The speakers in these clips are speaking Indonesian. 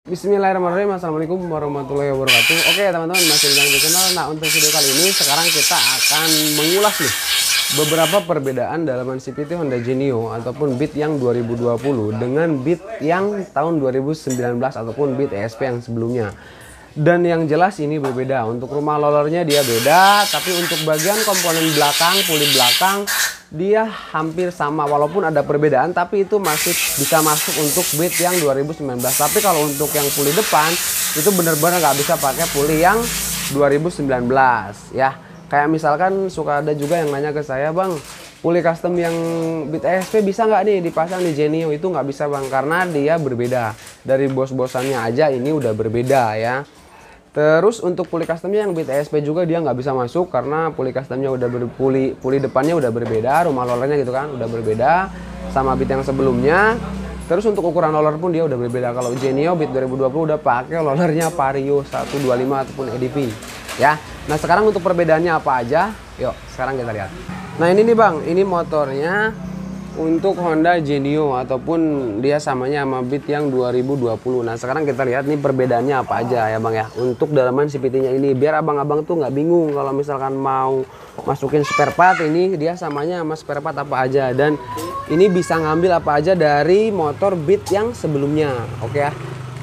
Bismillahirrahmanirrahim. Assalamualaikum warahmatullahi wabarakatuh. Oke teman-teman, masih di channel. Nah, untuk video kali ini sekarang kita akan mengulas nih beberapa perbedaan dalam CVT Honda Genio ataupun Beat yang 2020 dengan Beat yang tahun 2019 ataupun Beat ESP yang sebelumnya. Dan yang jelas ini berbeda. Untuk rumah rollernya dia beda, tapi untuk bagian komponen belakang, puli belakang dia hampir sama, walaupun ada perbedaan, tapi itu masih bisa masuk untuk Beat yang 2019. Tapi kalau untuk yang puli depan itu benar-benar nggak bisa pakai puli yang 2019 ya. Kayak misalkan suka ada juga yang nanya ke saya, bang, puli custom yang Beat ESP bisa nggak nih dipasang di Genio? Itu nggak bisa bang, karena dia berbeda. Dari bos-bosannya aja ini udah berbeda ya. Terus untuk puli customnya yang Beat ESP juga dia nggak bisa masuk karena puli customnya udah puli depannya udah berbeda, rumah rollernya gitu kan udah berbeda sama Beat yang sebelumnya. Terus untuk ukuran roller pun dia udah berbeda. Kalau Genio Beat 2020 udah pakai rollernya Vario 125 ataupun EDP ya. Nah sekarang untuk perbedaannya apa aja? Yuk sekarang kita lihat. Nah ini nih bang, ini motornya untuk Honda Genio ataupun dia samanya sama Beat yang 2020. Nah sekarang kita lihat nih perbedaannya apa aja ya bang ya untuk dalaman CVT-nya ini, biar abang-abang tuh nggak bingung kalau misalkan mau masukin spare part. Ini dia samanya sama spare part apa aja, dan ini bisa ngambil apa aja dari motor Beat yang sebelumnya. Oke ya.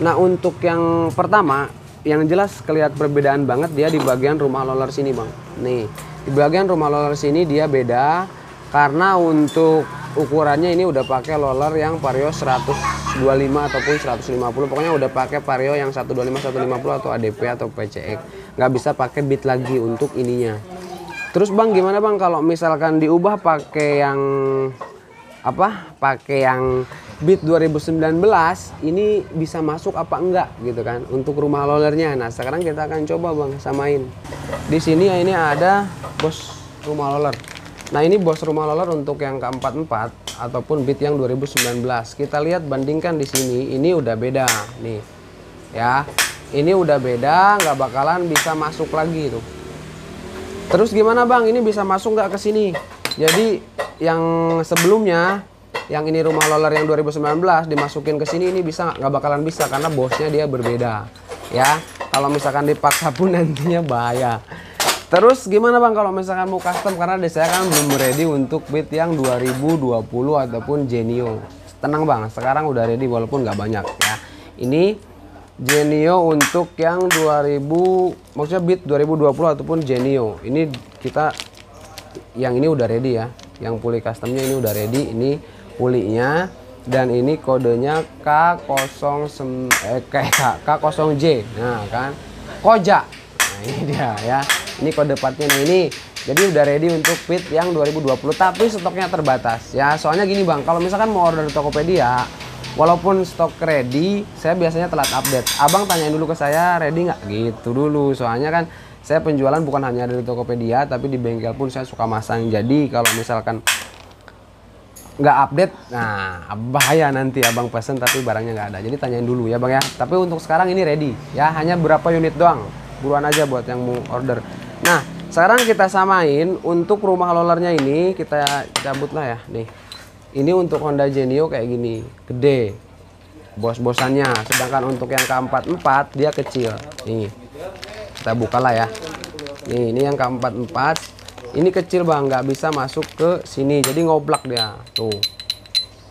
Nah untuk yang pertama yang jelas kelihatan perbedaan banget dia di bagian rumah roller sini bang. Nih di bagian rumah roller sini dia beda karena untuk ukurannya ini udah pakai roller yang Vario 125 ataupun 150, pokoknya udah pakai Vario yang 125 150 atau ADP atau PCX, nggak bisa pakai Beat lagi untuk ininya. Terus bang gimana bang kalau misalkan diubah pakai yang pakai yang Beat 2019 ini bisa masuk apa enggak gitu kan untuk rumah rollernya. Nah sekarang kita akan coba bang samain. Di sini ya ini ada bos rumah roller. Nah ini bos rumah roller untuk yang ke-44 ataupun Beat yang 2019. Kita lihat bandingkan di sini, ini udah beda nih. Ya. Ini udah beda, nggak bakalan bisa masuk lagi tuh. Terus gimana Bang? Ini bisa masuk nggak ke sini? Jadi yang sebelumnya yang ini rumah roller yang 2019 dimasukin ke sini ini bisa nggak bakalan bisa karena bosnya dia berbeda. Ya. Kalau misalkan dipaksa pun nantinya bahaya. Terus gimana bang kalau misalkan mau custom, karena saya kan belum ready untuk Beat yang 2020 ataupun Genio. Tenang bang, sekarang udah ready walaupun nggak banyak ya. Ini Genio untuk yang 2000, maksudnya Beat 2020 ataupun Genio. Ini kita yang ini udah ready ya. Yang puli customnya ini udah ready, ini pulinya, dan ini kodenya K0J. Nah kan, Koja. Nah ini dia ya. Ini kode partnya ini. Jadi udah ready untuk Beat yang 2020, tapi stoknya terbatas ya. Soalnya gini bang, kalau misalkan mau order di Tokopedia, walaupun stok ready, saya biasanya telat update. Abang tanyain dulu ke saya ready nggak gitu dulu. Soalnya kan saya penjualan bukan hanya dari Tokopedia, tapi di bengkel pun saya suka masang. Jadi kalau misalkan nggak update, nah bahaya nanti abang pesen tapi barangnya nggak ada. Jadi tanyain dulu ya bang ya. Tapi untuk sekarang ini ready ya, hanya berapa unit doang. Buruan aja buat yang mau order. Nah sekarang kita samain untuk rumah rollernya ini, kita cabut lah ya nih. Ini untuk Honda Genio kayak gini, gede bos-bosannya, sedangkan untuk yang ke-44 dia kecil. Nih kita buka lah ya. Nih ini yang ke-44 ini kecil bang, nggak bisa masuk ke sini, jadi ngoplak dia tuh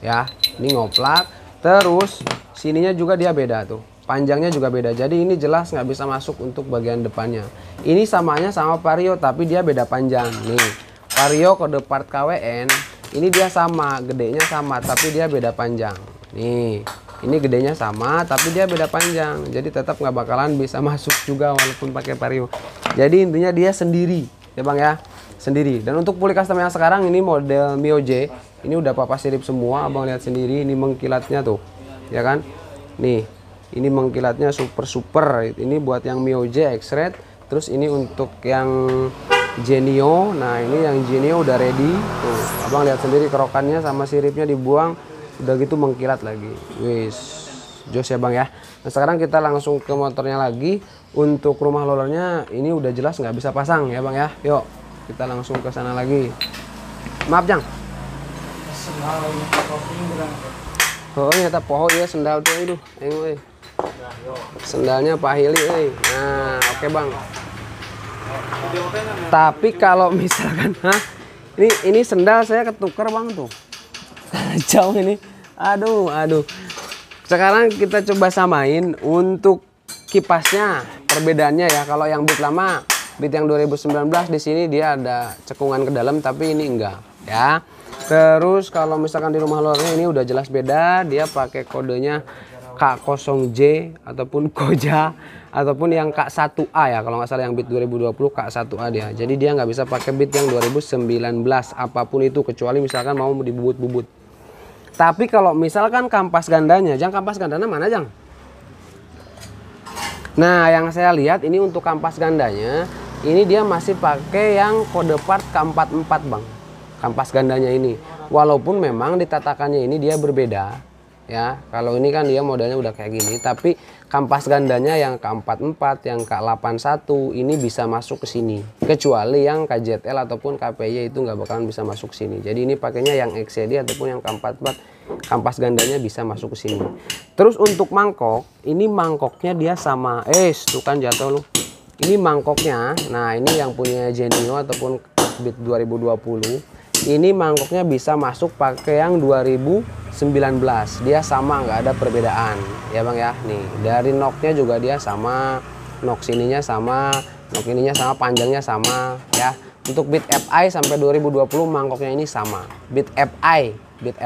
ya. Ini ngoplak, terus sininya juga dia beda tuh, panjangnya juga beda, jadi ini jelas nggak bisa masuk untuk bagian depannya. Ini samanya sama Vario tapi dia beda panjang. Nih Vario kode part KWN ini dia sama, gedenya sama tapi dia beda panjang. Nih ini gedenya sama tapi dia beda panjang, jadi tetap nggak bakalan bisa masuk juga walaupun pakai Vario. Jadi intinya dia sendiri ya bang ya, sendiri. Dan untuk puli custom yang sekarang ini model Mio J, ini udah papa sirip semua, abang lihat sendiri. Ini mengkilatnya tuh ya kan, nih ini mengkilatnya super. Ini buat yang Mio J X-Red. Terus ini untuk yang Genio. Nah ini yang Genio udah ready tuh, abang lihat sendiri kerokannya sama siripnya dibuang, udah gitu mengkilat lagi. Wis jos ya bang ya. Nah sekarang kita langsung ke motornya lagi. Untuk rumah rollernya ini udah jelas nggak bisa pasang ya bang ya. Yuk kita langsung ke sana lagi. Maaf Jang. Oh nyata pohon ya sendal tuh itu. Sendalnya Pak Hili, nah oke bang. Tapi kalau misalkan, ini sendal saya ketukar bang tuh, jauh ini, aduh. Sekarang kita coba samain untuk kipasnya, perbedaannya ya. Kalau yang Beat lama, Beat yang 2019 di sini dia ada cekungan ke dalam, tapi ini enggak ya. Terus kalau misalkan di rumah luarnya ini udah jelas beda, dia pakai kodenya K0J ataupun Koja ataupun yang K1A ya, kalau nggak salah yang Beat 2020 K1A dia. Jadi dia nggak bisa pakai Beat yang 2019 apapun itu, kecuali misalkan mau dibubut-bubut. Tapi kalau misalkan kampas gandanya, kampas gandanya mana Jang? Nah yang saya lihat ini untuk kampas gandanya, ini dia masih pakai yang kode part K44 bang, kampas gandanya ini. Walaupun memang ditatakannya ini dia berbeda ya. Kalau ini kan dia modelnya udah kayak gini, tapi kampas gandanya yang K44, yang K81 ini bisa masuk ke sini. Kecuali yang KZL ataupun KPY itu nggak bakalan bisa masuk ke sini. Jadi ini pakainya yang XCD ataupun yang K44, kampas gandanya bisa masuk ke sini. Terus untuk mangkok, ini mangkoknya dia sama. Tuh kan jatuh lu. Ini mangkoknya. Nah, ini yang punya Genio ataupun Beat 2020. Ini mangkoknya bisa masuk pakai yang 2019. Dia sama, nggak ada perbedaan ya bang ya. Nih dari knocknya juga dia sama, knock sininya sama, knock ininya sama, panjangnya sama ya. Untuk Beat FI sampai 2020 mangkoknya ini sama. Beat FI, Beat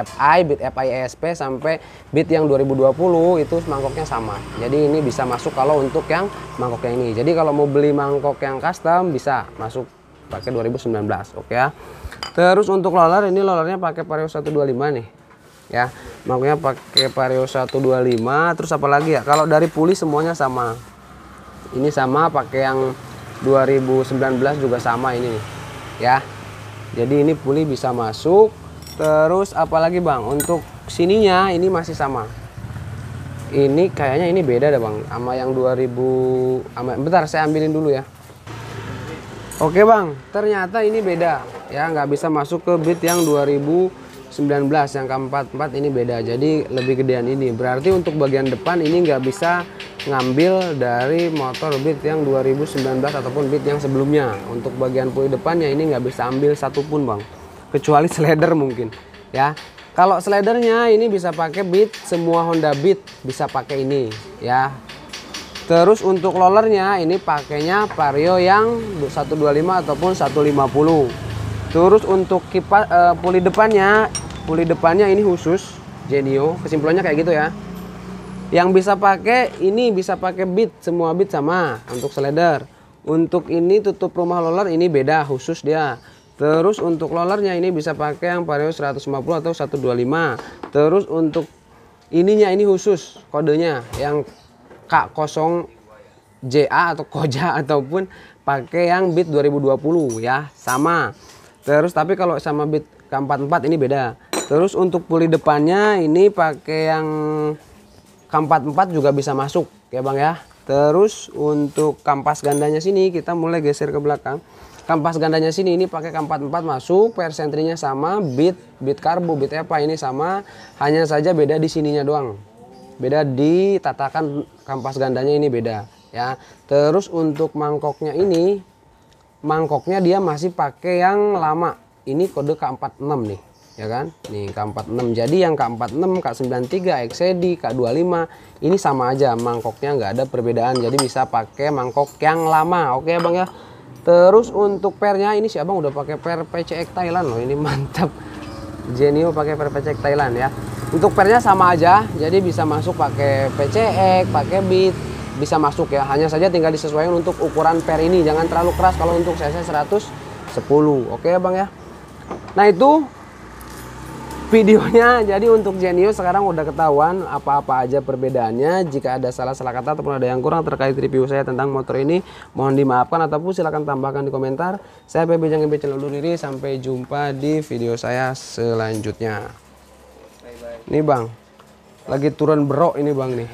FI ESP sampai Beat yang 2020 itu mangkoknya sama. Jadi ini bisa masuk kalau untuk yang mangkoknya ini. Jadi kalau mau beli mangkok yang custom bisa masuk pakai 2019, oke ya. Terus untuk roller, ini rollernya pakai Vario 125 nih ya, makanya pakai Vario 125. Terus apa lagi ya, kalau dari puli semuanya sama, ini sama pakai yang 2019 juga sama ini nih ya. Jadi ini puli bisa masuk. Terus apalagi bang, untuk sininya ini masih sama. Ini kayaknya ini beda dah bang sama yang 2000 bentar saya ambilin dulu ya. Oke bang, ternyata ini beda ya, nggak bisa masuk ke Beat yang 2019, yang K44 ini beda, jadi lebih gedean ini. Berarti untuk bagian depan ini nggak bisa ngambil dari motor Beat yang 2019 ataupun Beat yang sebelumnya. Untuk bagian puli depannya ini nggak bisa ambil satupun bang, kecuali slider mungkin ya. Kalau slidernya ini bisa pakai Beat, semua Honda Beat bisa pakai ini ya. Terus untuk rollernya ini pakainya Vario yang 125 ataupun 150. Terus untuk kipas puli depannya ini khusus Genio, kesimpulannya kayak gitu ya. Yang bisa pakai ini bisa pakai Beat, semua Beat sama untuk slider. Untuk ini tutup rumah roller ini beda, khusus dia. Terus untuk rollernya ini bisa pakai yang Vario 150 atau 125. Terus untuk ininya ini khusus kodenya yang K0JA atau Koja ataupun pakai yang Beat 2020 ya, sama. Terus tapi kalau sama Beat K44 ini beda. Terus untuk puli depannya ini pakai yang K44 juga bisa masuk ya bang ya. Terus untuk kampas gandanya sini kita mulai geser ke belakang. Kampas gandanya sini ini pakai K44 masuk, persentrinya sama, Beat Karbo, Beat apa ini sama, hanya saja beda di sininya doang. Beda di tatakan kampas gandanya ini beda ya. Terus untuk mangkoknya ini, mangkoknya dia masih pakai yang lama. Ini kode K46 nih ya kan. Nih K46. Jadi yang K46, K93, XCD, K25 ini sama aja, mangkoknya nggak ada perbedaan. Jadi bisa pakai mangkok yang lama. Oke bang ya. Terus untuk pernya ini si abang udah pakai per PCX Thailand loh, ini mantap. Genio pakai per PCX Thailand ya. Untuk pernya sama aja, jadi bisa masuk pakai PCX, pakai Beat, bisa masuk ya. Hanya saja tinggal disesuaikan untuk ukuran per ini, jangan terlalu keras kalau untuk CC 110. Oke ya bang ya. Nah itu videonya. Jadi untuk Genio sekarang udah ketahuan apa-apa aja perbedaannya. Jika ada salah-salah kata ataupun ada yang kurang terkait review saya tentang motor ini, mohon dimaafkan ataupun silahkan tambahkan di komentar. Saya PB Jang channel undur diri, sampai jumpa di video saya selanjutnya. Nih bang, lagi turun berok ini bang nih.